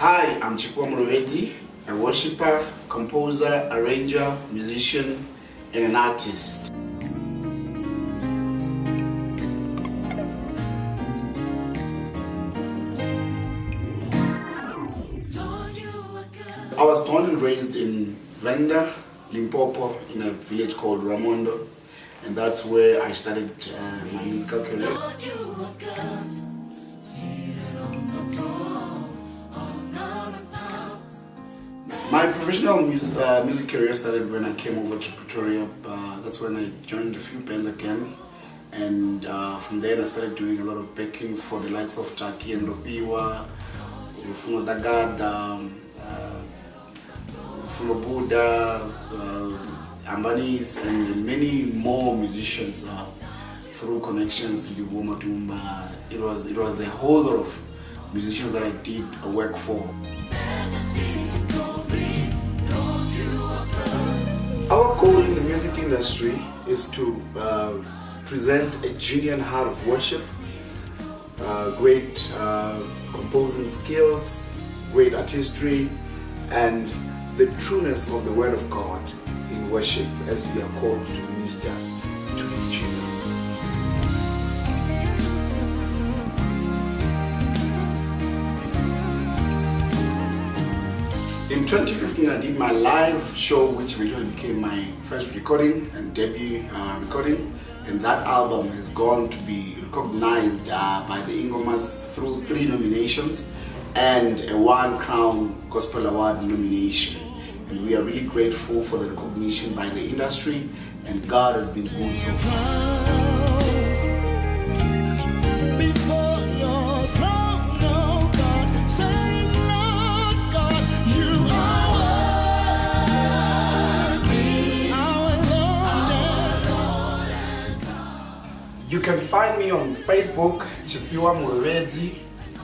Hi, I'm Tshifhiwa Mulovhedzi, a worshipper, composer, arranger, musician, and an artist. I was born and raised in Venda, Limpopo, in a village called Ramondo, and that's where I started my musical career. My professional music career started when I came over to Pretoria. That's when I joined a few bands again, and from then I started doing a lot of backings for the likes of Taki and Tshifhiwa, Buddha, Ambanis, and many more musicians through connections with Matumba. It was a whole lot of musicians that I did work for. Our goal in the music industry is to present a genuine heart of worship, great composing skills, great artistry, and the trueness of the Word of God in worship as we are called to minister to His children. In 2015, I did my live show, which eventually became my first recording and debut recording, and that album has gone to be recognized by the Ingomas through 3 nominations and a 1 Crown Gospel Award nomination. And we are really grateful for the recognition by the industry, and God has been good so far. You can find me on Facebook, Tshifhiwa Mulovhedzi,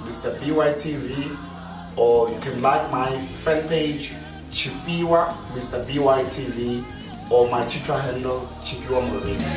Mr. BYTV, or you can like my fan page, Tshifhiwa, Mr. BYTV, or my Twitter handle, Tshifhiwa Mulovhedzi.